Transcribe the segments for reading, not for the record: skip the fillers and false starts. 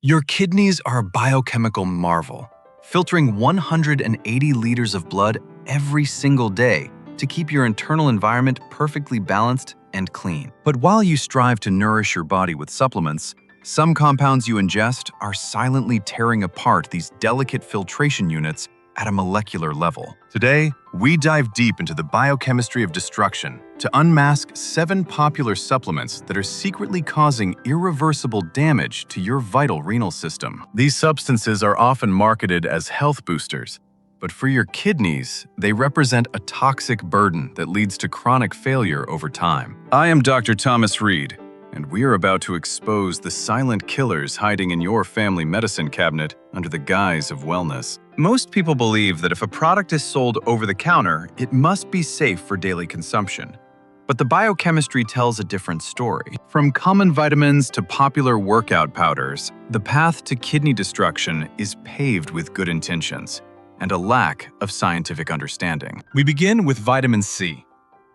Your kidneys are a biochemical marvel, filtering 180 liters of blood every single day to keep your internal environment perfectly balanced and clean. But while you strive to nourish your body with supplements, some compounds you ingest are silently tearing apart these delicate filtration units at a molecular level. Today, we dive deep into the biochemistry of destruction to unmask 7 popular supplements that are secretly causing irreversible damage to your vital renal system. These substances are often marketed as health boosters, but for your kidneys, they represent a toxic burden that leads to chronic failure over time. I am Dr. Thomas Reed, and we are about to expose the silent killers hiding in your family medicine cabinet under the guise of wellness. Most people believe that if a product is sold over the counter, it must be safe for daily consumption. But the biochemistry tells a different story. From common vitamins to popular workout powders, the path to kidney destruction is paved with good intentions and a lack of scientific understanding. We begin with vitamin C.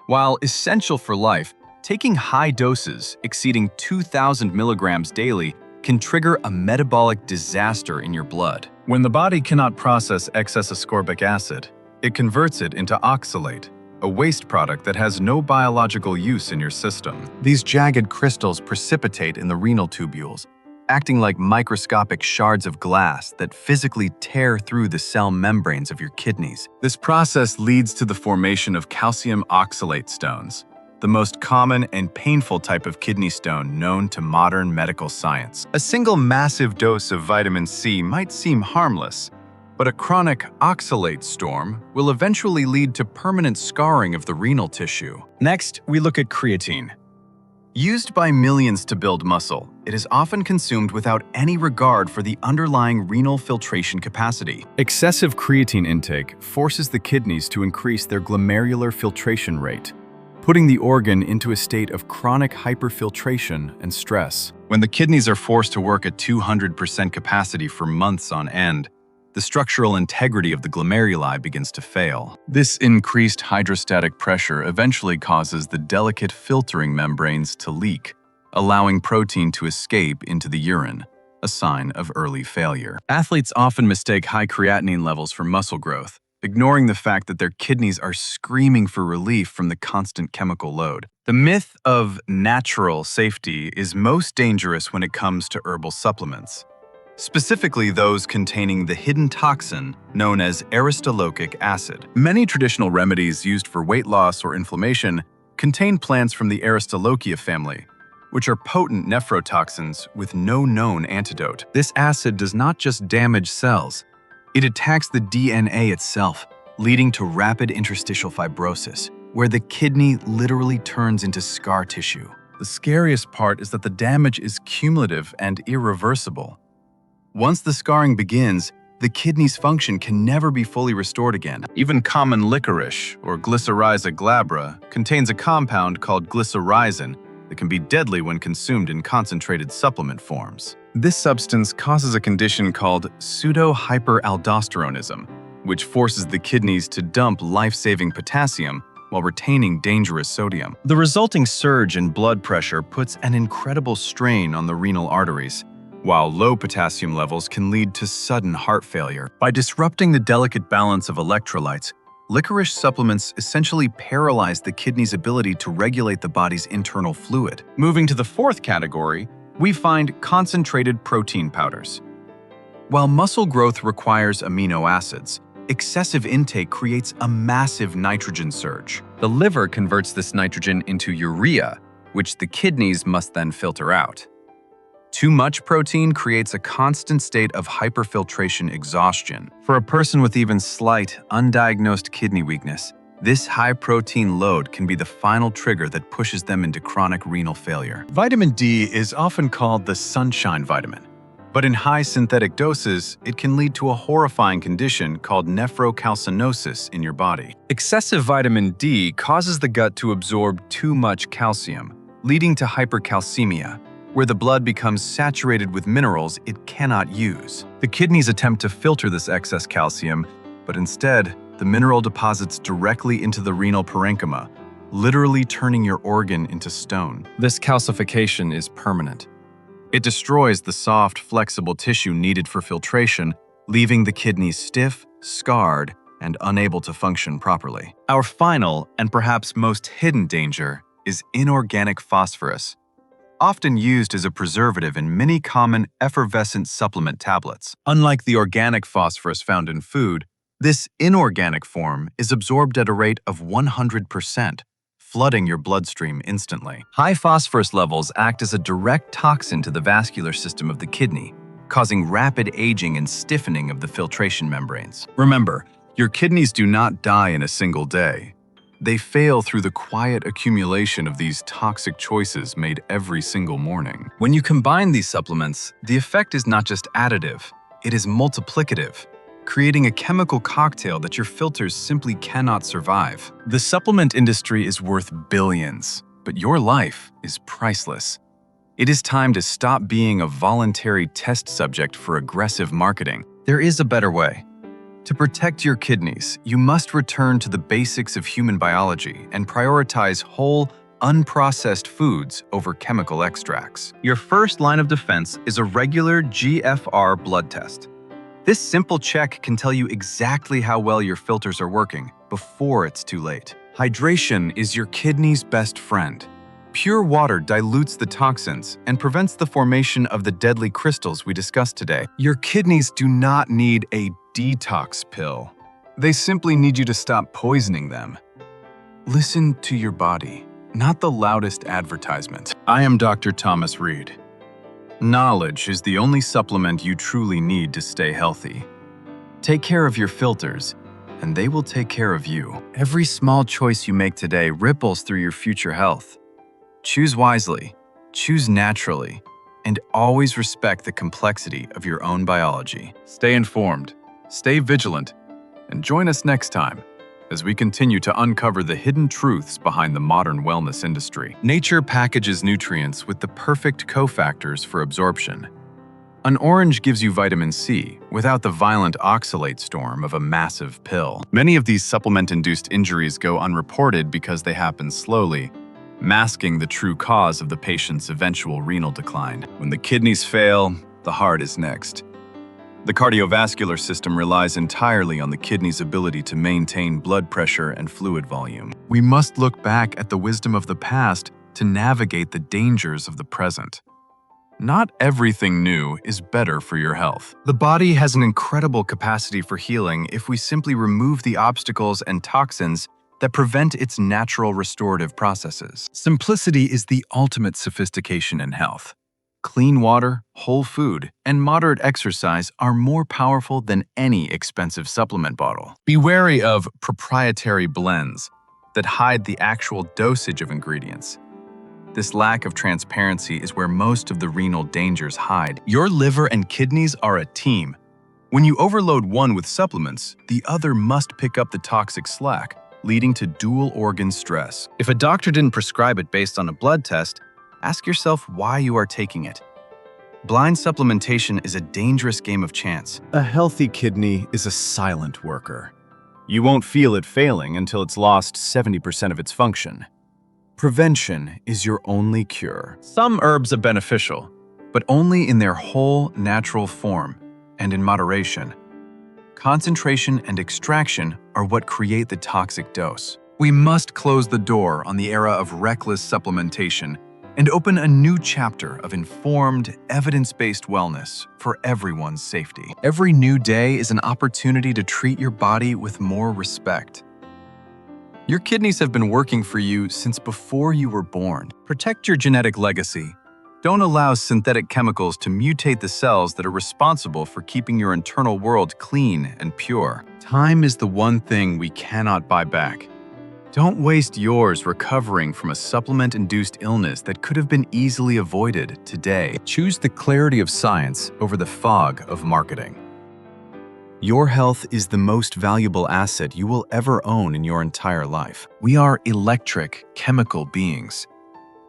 While essential for life, taking high doses exceeding 2,000 milligrams daily can trigger a metabolic disaster in your blood. When the body cannot process excess ascorbic acid, it converts it into oxalate, a waste product that has no biological use in your system. These jagged crystals precipitate in the renal tubules, acting like microscopic shards of glass that physically tear through the cell membranes of your kidneys. This process leads to the formation of calcium oxalate stones, the most common and painful type of kidney stone known to modern medical science. A single massive dose of vitamin C might seem harmless, but a chronic oxalate storm will eventually lead to permanent scarring of the renal tissue. Next, we look at creatine. Used by millions to build muscle, it is often consumed without any regard for the underlying renal filtration capacity. Excessive creatine intake forces the kidneys to increase their glomerular filtration rate, putting the organ into a state of chronic hyperfiltration and stress. When the kidneys are forced to work at 200% capacity for months on end, the structural integrity of the glomeruli begins to fail. This increased hydrostatic pressure eventually causes the delicate filtering membranes to leak, allowing protein to escape into the urine, a sign of early failure. Athletes often mistake high creatinine levels for muscle growth, ignoring the fact that their kidneys are screaming for relief from the constant chemical load. The myth of natural safety is most dangerous when it comes to herbal supplements, specifically those containing the hidden toxin known as Aristolochic Acid. Many traditional remedies used for weight loss or inflammation contain plants from the Aristolochia family, which are potent nephrotoxins with no known antidote. This acid does not just damage cells, it attacks the DNA itself, leading to rapid interstitial fibrosis, where the kidney literally turns into scar tissue. The scariest part is that the damage is cumulative and irreversible. Once the scarring begins, the kidney's function can never be fully restored again. Even common licorice, or Glycyrrhiza glabra, contains a compound called glycyrrhizin that can be deadly when consumed in concentrated supplement forms. This substance causes a condition called pseudo-hyperaldosteronism, which forces the kidneys to dump life-saving potassium while retaining dangerous sodium. The resulting surge in blood pressure puts an incredible strain on the renal arteries, while low potassium levels can lead to sudden heart failure. By disrupting the delicate balance of electrolytes, licorice supplements essentially paralyze the kidney's ability to regulate the body's internal fluid. Moving to the fourth category, we find concentrated protein powders. While muscle growth requires amino acids, excessive intake creates a massive nitrogen surge. The liver converts this nitrogen into urea, which the kidneys must then filter out. Too much protein creates a constant state of hyperfiltration exhaustion. For a person with even slight, undiagnosed kidney weakness, this high protein load can be the final trigger that pushes them into chronic renal failure. Vitamin D is often called the sunshine vitamin, but in high synthetic doses, it can lead to a horrifying condition called nephrocalcinosis in your body. Excessive vitamin D causes the gut to absorb too much calcium, leading to hypercalcemia, where the blood becomes saturated with minerals it cannot use. The kidneys attempt to filter this excess calcium, but instead, the mineral deposits directly into the renal parenchyma, literally turning your organ into stone. This calcification is permanent. It destroys the soft, flexible tissue needed for filtration, leaving the kidneys stiff, scarred, and unable to function properly. Our final and perhaps most hidden danger is inorganic phosphorus, often used as a preservative in many common effervescent supplement tablets. Unlike the organic phosphorus found in food, this inorganic form is absorbed at a rate of 100%, flooding your bloodstream instantly. High phosphorus levels act as a direct toxin to the vascular system of the kidney, causing rapid aging and stiffening of the filtration membranes. Remember, your kidneys do not die in a single day. They fail through the quiet accumulation of these toxic choices made every single morning. When you combine these supplements, the effect is not just additive, it is multiplicative, creating a chemical cocktail that your filters simply cannot survive. The supplement industry is worth billions, but your life is priceless. It is time to stop being a voluntary test subject for aggressive marketing. There is a better way. To protect your kidneys, you must return to the basics of human biology and prioritize whole, unprocessed foods over chemical extracts. Your first line of defense is a regular GFR blood test. This simple check can tell you exactly how well your filters are working before it's too late. Hydration is your kidney's best friend. Pure water dilutes the toxins and prevents the formation of the deadly crystals we discussed today. Your kidneys do not need a detox pill. They simply need you to stop poisoning them. Listen to your body, not the loudest advertisement. I am Dr. Thomas Reed. Knowledge is the only supplement you truly need to stay healthy. Take care of your filters, and they will take care of you. Every small choice you make today ripples through your future health. Choose wisely, choose naturally, and always respect the complexity of your own biology. Stay informed, stay vigilant, and join us next time as we continue to uncover the hidden truths behind the modern wellness industry. Nature packages nutrients with the perfect cofactors for absorption. An orange gives you vitamin C without the violent oxalate storm of a massive pill. Many of these supplement-induced injuries go unreported because they happen slowly, masking the true cause of the patient's eventual renal decline. When the kidneys fail, the heart is next. The cardiovascular system relies entirely on the kidney's ability to maintain blood pressure and fluid volume. We must look back at the wisdom of the past to navigate the dangers of the present. Not everything new is better for your health. The body has an incredible capacity for healing if we simply remove the obstacles and toxins that prevent its natural restorative processes. Simplicity is the ultimate sophistication in health. Clean water, whole food, and moderate exercise are more powerful than any expensive supplement bottle. Be wary of proprietary blends that hide the actual dosage of ingredients. This lack of transparency is where most of the renal dangers hide. Your liver and kidneys are a team. When you overload one with supplements, the other must pick up the toxic slack, leading to dual organ stress. If a doctor didn't prescribe it based on a blood test, ask yourself why you are taking it. Blind supplementation is a dangerous game of chance. A healthy kidney is a silent worker. You won't feel it failing until it's lost 70% of its function. Prevention is your only cure. Some herbs are beneficial, but only in their whole natural form and in moderation. Concentration and extraction are what create the toxic dose. We must close the door on the era of reckless supplementation and open a new chapter of informed, evidence-based wellness for everyone's safety. Every new day is an opportunity to treat your body with more respect. Your kidneys have been working for you since before you were born. Protect your genetic legacy. Don't allow synthetic chemicals to mutate the cells that are responsible for keeping your internal world clean and pure. Time is the one thing we cannot buy back. Don't waste yours recovering from a supplement-induced illness that could have been easily avoided today. Choose the clarity of science over the fog of marketing. Your health is the most valuable asset you will ever own in your entire life. We are electric, chemical beings.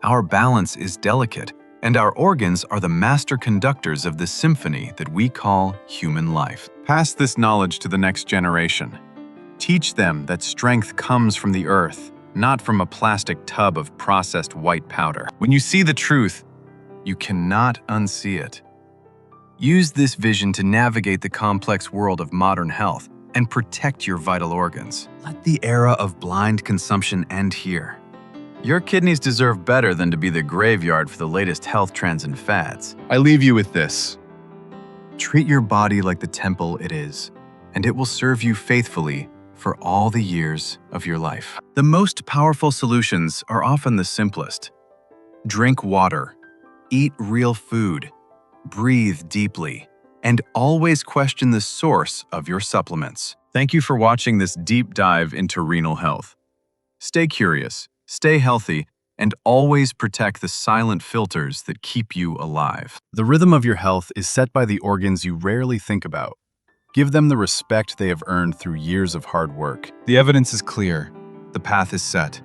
Our balance is delicate, and our organs are the master conductors of the symphony that we call human life. Pass this knowledge to the next generation. Teach them that strength comes from the earth, not from a plastic tub of processed white powder. When you see the truth, You cannot unsee it. Use this vision to navigate the complex world of modern health and protect your vital organs. Let the era of blind consumption end here. Your kidneys deserve better than to be the graveyard for the latest health trends and fads. I leave you with this. Treat your body like the temple it is, and it will serve you faithfully for all the years of your life. The most powerful solutions are often the simplest. Drink water, eat real food, breathe deeply, and always question the source of your supplements. Thank you for watching this deep dive into renal health. Stay curious, stay healthy, and always protect the silent filters that keep you alive. The rhythm of your health is set by the organs you rarely think about. Give them the respect they have earned through years of hard work. The evidence is clear. The path is set.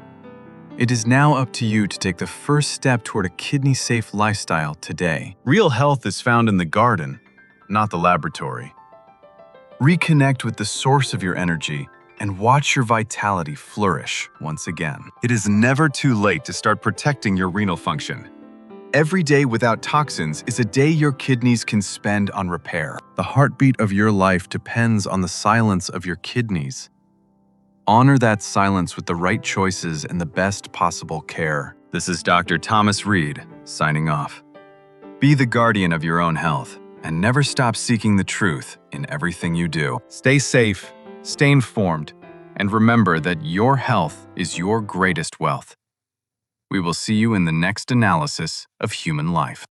It is now up to you to take the first step toward a kidney-safe lifestyle today. Real health is found in the garden, not the laboratory. Reconnect with the source of your energy and watch your vitality flourish once again. It is never too late to start protecting your renal function. Every day without toxins is a day your kidneys can spend on repair. The heartbeat of your life depends on the silence of your kidneys. Honor that silence with the right choices and the best possible care. This is Dr. Thomas Reed, signing off. Be the guardian of your own health, and never stop seeking the truth in everything you do. Stay safe, stay informed, and remember that your health is your greatest wealth. We will see you in the next analysis of human life.